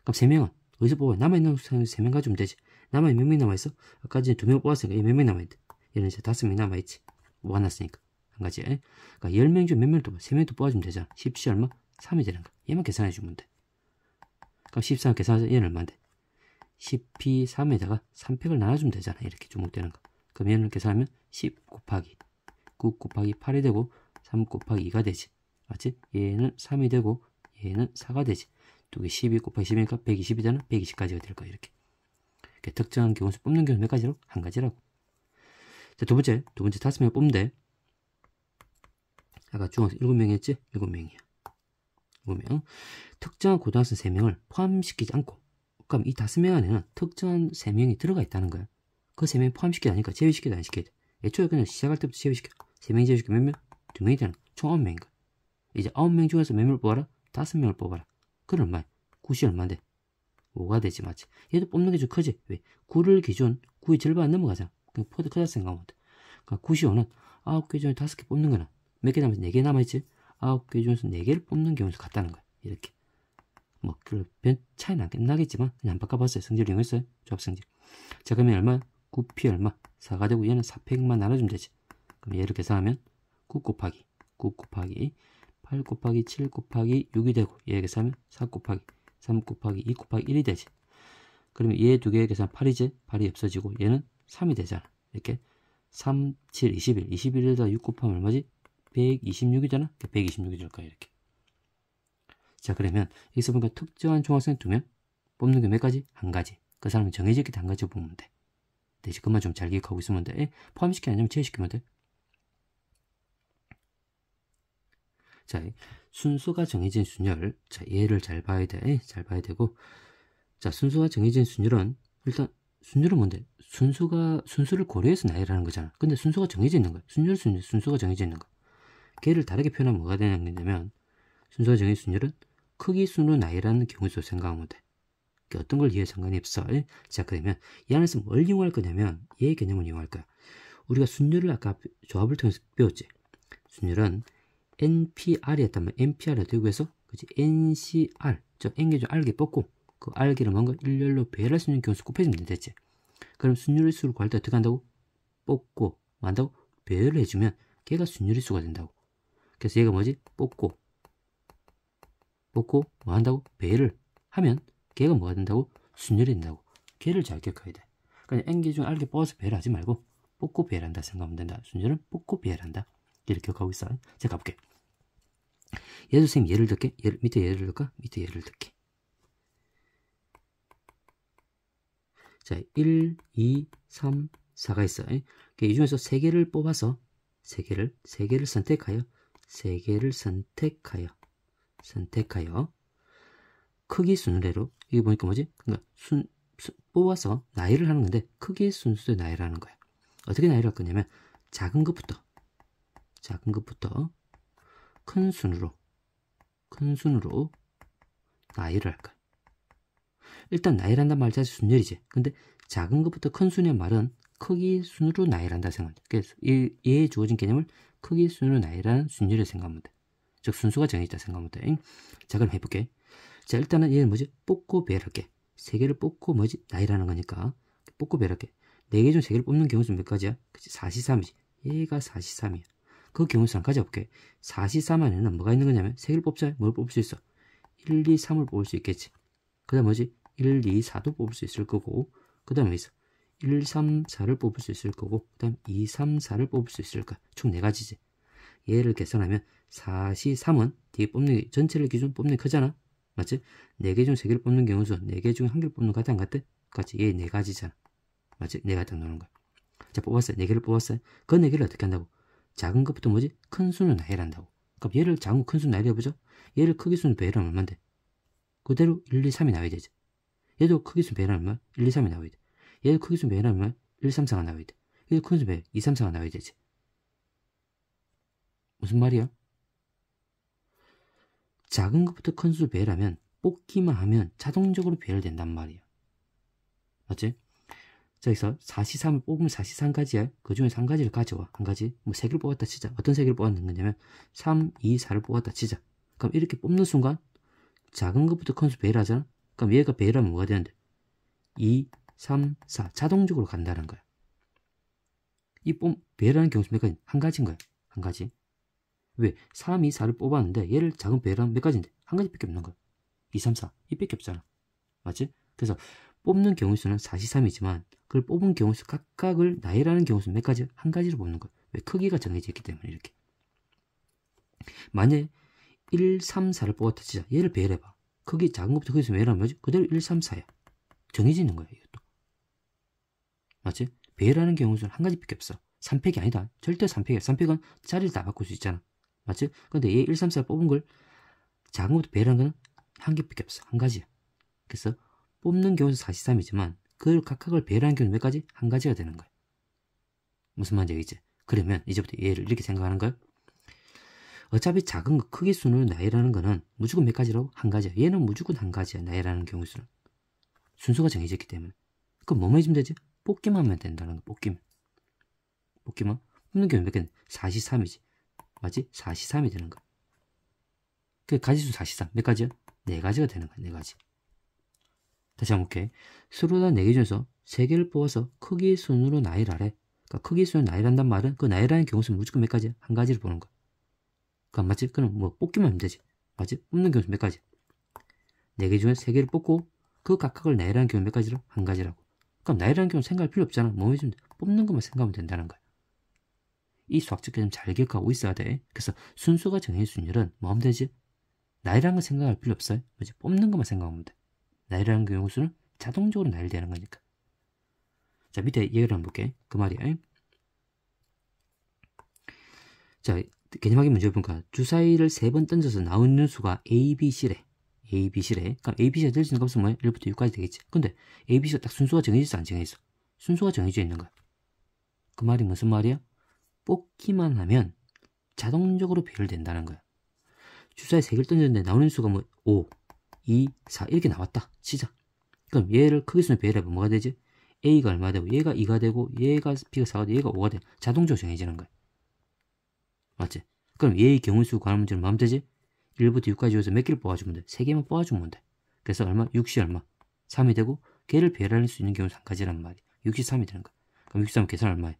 그럼 3명은 어디서 뽑아야 돼? 남아있는 사람 3명 가져오면 되지. 남아있는 몇 명이 남아있어? 아까 전에 2명을 뽑았으니까 얘 몇 명이 남아있대? 얘는 이제 5명이 남아있지. 모아놨으니까. 한 가지. 그러니까 10명 중 몇 명을 또 뽑아? 3명을 또 뽑아주면 되잖아. 10시 얼마? 3이 되는 거야. 얘만 계산해주면 돼. 그럼 13 계산해서 얘는 얼마인데? 10p 3에다가 3팩을 나눠주면 되잖아. 이렇게 주목되는 거. 그럼 얘는 계산하면 10 곱하기 9 곱하기 8이 되고 3 곱하기 2가 되지. 맞지? 얘는 3이 되고 얘는 4가 되지. 두 개 12 곱하기 10이니까 120이잖아. 120까지가 될 거야. 이렇게. 특정한 경우수 뽑는 경우 몇 가지로? 한 가지라고. 자, 두 번째 5명 뽑으면 돼. 아까 중학생 7명이 했지? 7명이야. 7명. 특정한 고등학생 3명을 포함시키지 않고, 그럼 이 5명 안에는 특정한 3명이 들어가 있다는 거야. 그 3명이 포함시키지 않으니까 제외시켜도 안 시켜야 돼. 애초에 그냥 시작할 때부터 제외시켜. 3명이 제외시켜 몇 명? 2명이 되는 거야. 총 9명인 거야. 이제 9명 중에서 몇 명을 뽑아라? 5명을 뽑아라. 그럼 얼마야? 9이 얼마인데? 5가 되지, 맞지? 얘도 뽑는 게 좀 크지? 왜? 9를 기준, 9의 절반 안 넘어가잖아. 그냥 포드 크다 생각하면 돼. 그러니까 95는 9개 중에 5개 뽑는 거는 몇 개 남아있지? 4개 남아있지? 9개 중에서 4개를 뽑는 경우가 같다는 거야. 이렇게. 뭐, 차이는 안 나겠지만, 그냥 안 바꿔봤어요. 성질을 이용했어요. 조합성질. 자, 그러면 얼마? 9p 얼마? 4가 되고 얘는 4팩만 나눠주면 되지. 그럼 얘를 계산하면 9 곱하기 8 곱하기 7 곱하기 6이 되고, 얘 계산하면 4 곱하기 3 곱하기 2 곱하기 1이 되지. 그러면 얘 두 개의 계산 8이지? 8이 없어지고 얘는 3이 되잖아. 이렇게 3, 7, 21. 21에다 6 곱하면 얼마지? 126이잖아? 126이 될 거야, 이렇게. 자, 그러면 여기서 보니까 특정한 중학생 2명 뽑는 게 몇 가지? 한 가지. 그 사람은 정해져 있기 때문에 한 가지 보면 돼. 대신 그만 좀 잘 기억하고 있으면 돼. 포함시키면 아니면 제외시키면 돼. 자, 순수가 정해진 순열. 자, 얘를 잘 봐야 돼. 잘 봐야 되고. 자, 순수가 정해진 순열은 일단 순열은 뭔데? 순수를 고려해서 나열하는 거잖아. 근데 순수가 정해져 있는 거야. 순수가 정해져 있는 거. 걔를 다르게 표현하면 뭐가 되냐면 순수가 정해진 순열은 크기 순으로 나열하는 경우에서 생각하면 돼. 어떤 걸 이해해 상관이 없어. 자, 그러면 이 안에서 뭘 이용할 거냐면 얘의 개념을 이용할 거야. 우리가 순열을 아까 조합을 통해서 배웠지. 순열은 NPR이었단 말이야. NPR이 되고 해서 그치? NCR, 저 N개 중 R개 뽑고 그 R개를 뭔가 일렬로 배열할 수 있는 경우수 곱해주면 됐지. 그럼 순열의 수를 구할 때 어떻게 한다고? 뽑고 뭐 한다고? 배열을 해주면 걔가 순열의 수가 된다고. 그래서 얘가 뭐지? 뽑고 뭐 한다고? 배열을 하면 걔가 뭐가 된다고? 순열이 된다고. 걔를 잘 기억해야 돼. 그냥 N개 중 R개 뽑아서 배열하지 말고 뽑고 배열한다 생각하면 된다. 순열은 뽑고 배열한다. 이렇게 기억하고 있어. 자, 가볼게. 얘도 선생님 예를 들게. 밑에 예를 들까? 밑에 예를 들게. 자, 1, 2, 3, 4가 있어. 이 중에서 3개를 뽑아서 3개를 선택하여 크기 순으로 이게 보니까 뭐지? 그러니까 뽑아서 나열을 하는 건데 크기 순서에 나열을 하는 거야. 어떻게 나열할 거냐면 작은 것부터 큰 순으로 나열을 할 거야. 일단 나열한단 말 자체 순열이지. 근데 작은 것부터 큰 순의 말은 크기 순으로 나열한다 생각합니다. 그래서 얘에 주어진 개념을 크기 순으로 나열하는 순열을 생각하면 돼. 즉 순수가 정해있다 생각하면 돼. 자, 그럼 해볼게. 자, 일단은 얘는 뭐지? 뽑고 배열할게. 3개를 뽑고 뭐지? 나열하는 거니까 뽑고 배열할게. 4개 중 3개를 뽑는 경우수는 몇 가지야? 그치? 4C3이지. 얘가 4C3이야. 그 경우수 한번 가져볼게. 4C3 안에는 뭐가 있는 거냐면 3개를 뽑자. 뭘 뽑을 수 있어? 1, 2, 3을 뽑을 수 있겠지. 그 다음 뭐지? 1, 2, 4도 뽑을 수 있을 거고, 그 다음에 있어. 1, 3, 4를 뽑을 수 있을 거고, 그 다음 2, 3, 4를 뽑을 수 있을 거야. 총 4가지지. 얘를 계산하면 4C3은 뒤에 뽑는 게 전체를 기준 뽑는 게 크잖아. 맞지? 4개 중 3개를 뽑는 경우수 4개 중 1개를 뽑는 거 같아 안 같아? 같이 얘 4가지잖아. 맞지? 4가 딱 나오는 거야. 자, 뽑았어요. 4개를 뽑았어요. 그 4개를 어떻게 한다고? 작은 것부터 뭐지? 큰 수는 나열한다고. 그럼 얘를 작은 큰 수 나열해보죠. 얘를 크기 수는 배열하면 얼만데? 그대로 1, 2, 3이 나와야 되지. 얘도 크기수 배열하면 얼마? 1, 2, 3이 나와야 돼. 얘도 크기수 배열하면 얼마? 1, 3, 4가 나와야 돼. 얘도 크기수 배열 2, 3, 4가 나와야 되지. 무슨 말이야? 작은 것부터 큰 수 배열하면 뽑기만 하면 자동적으로 배열된단 말이야. 맞지? 자, 여기서 4C3을 뽑으면 4C3가지야. 그 중에 3가지를 가져와. 한 가지. 뭐 3개를 뽑았다 치자. 어떤 3개를 뽑았는 거냐면 3, 2, 4를 뽑았다 치자. 그럼 이렇게 뽑는 순간 작은 것부터 큰 수 배열하잖아. 그럼 얘가 배열하면 뭐가 되는데? 2, 3, 4 자동적으로 간다는 거야. 이 배열하는 경우수 몇 가지? 한 가지인 거야. 한 가지. 왜? 3, 2, 4를 뽑았는데 얘를 작은 배열하면 몇 가지인데? 한 가지밖에 없는 거야. 2, 3, 4 이밖에 없잖아. 맞지? 그래서 뽑는 경우수는 4C3이지만 그걸 뽑은 경우수 각각을 나열하는 경우수 몇 가지? 한 가지로 뽑는 거야. 왜? 크기가 정해져 있기 때문에 이렇게. 만약에 1, 3, 4를 뽑았다 치자. 얘를 배열해봐. 크기 작은 것부터 크기에서 배열하면 뭐지? 그대로 1, 3, 4야. 정해져 있는 거야 이것도. 맞지? 배열하는 경우수는 한 가지밖에 없어. 3팩이 아니다. 절대 3팩이야. 3팩은 자리를 다 바꿀 수 있잖아. 맞지? 근데 얘 1, 3, 4 뽑은 걸 작은 것부터 배열한 거는 한 개밖에 없어. 한 가지야. 그래서 뽑는 경우수 4C3이지만 그걸 각각을 배열하는 경우는 몇 가지? 한 가지가 되는 거야. 무슨 말인지 알겠지? 그러면 이제부터 얘를 이렇게 생각하는 거야. 어차피 작은 거 크기 순으로 나열하는 거는 무조건 몇 가지라고? 한 가지야. 얘는 무조건 한 가지야. 나열하는 경우 수는. 순서가 정해져 있기 때문에. 그럼 뭐만 해주면 되지? 뽑기만 하면 된다는 거. 뽑기만. 뽑기만. 뽑는 경우 몇 개는? 4C3이지. 맞지? 4C3이 되는 거야. 그 가지수 4C3. 몇 가지야? 4가지가 되는 거야. 4가지. 다시 한번 볼게. 서로 다 4개 중에서 3개를 뽑아서 크기 순으로 나열하래. 그러니까 크기 순으로 나열한단 말은 그 나열하는 경우수는 무조건 몇 가지야? 한 가지를 보는 거야. 그럼 맞지? 그럼 뭐 뽑기만 하면 되지. 맞지? 뽑는 경우수 몇 가지? 4개 중에 3개를 뽑고 그 각각을 나열하는 경우 몇 가지로? 한 가지라고. 그럼 나열하는 경우 생각할 필요 없잖아. 뭐 해주면 돼? 뽑는 것만 생각하면 된다는 거야. 이 수학적 개념 잘 기억하고 있어야 돼. 그래서 순수가 정해진 순열은 뭐 하면 되지? 나열하는 거 생각할 필요 없어요. 뭐지? 뽑는 것만 생각하면 돼. 나열하는 경우수는 자동적으로 나열되는 거니까. 자, 밑에 얘기를 한번 볼게. 그 말이야. 자, 개념하기 문제 보니까 주사위를 3번 던져서 나오는 수가 A, B, C래. A, B, C래. 그럼 A, B, C가 될 수 있는 값은 뭐야? 1부터 6까지 되겠지. 근데 A, B, C가 딱 순수가 정해져 있어? 안 정해져 있어? 순수가 정해져 있는 거야. 그 말이 무슨 말이야? 뽑기만 하면 자동적으로 배열된다는 거야. 주사위 3개를 던졌는데 나오는 수가 뭐 5, 2, 4 이렇게 나왔다. 치자. 그럼 얘를 크기순으로 배열해보면 뭐가 되지? A가 얼마 되고 얘가 2가 되고 얘가 B가 4가 되고 얘가 5가 돼. 자동적으로 정해지는 거야. 맞지? 그럼 얘의 경우수 관할 문제는 뭐 하면 되지? 1부터 6까지 해서 몇 개를 뽑아주면 돼? 3개만 뽑아주면 돼. 그래서 얼마? 6시 얼마? 3이 되고 걔를 배열할 수 있는 경우는 한 가지란 말이야. 6시 3이 되는 거야. 그럼 6시 3 계산 얼마야?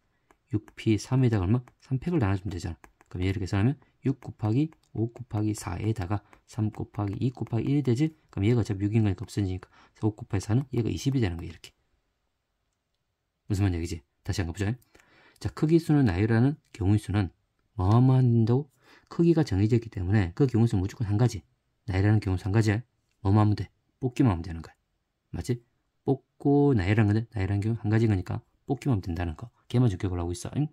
6P 3에다가 얼마? 3팩을 나눠주면 되잖아. 그럼 얘를 계산하면 6 곱하기 5 곱하기 4에다가 3 곱하기 2 곱하기 1이 되지? 그럼 얘가 어차피 6인 거니까 없어지니까 5 곱하기 4는 얘가 20이 되는 거야. 이렇게. 무슨 말 얘기지? 다시 한번 보자. 자, 크기수는 나열하는 경우수는 뭐만 한다고? 크기가 정해져 있기 때문에 그 경우수는 무조건 한 가지. 나열하는 경우수 한 가지야. 뭐만 하면 돼? 뽑기만 하면 되는 거야. 맞지? 뽑고 나열하는 건데 나열하는 경우 한 가지인 거니까 뽑기만 하면 된다는 거. 걔만 적격을 하고 있어. 응?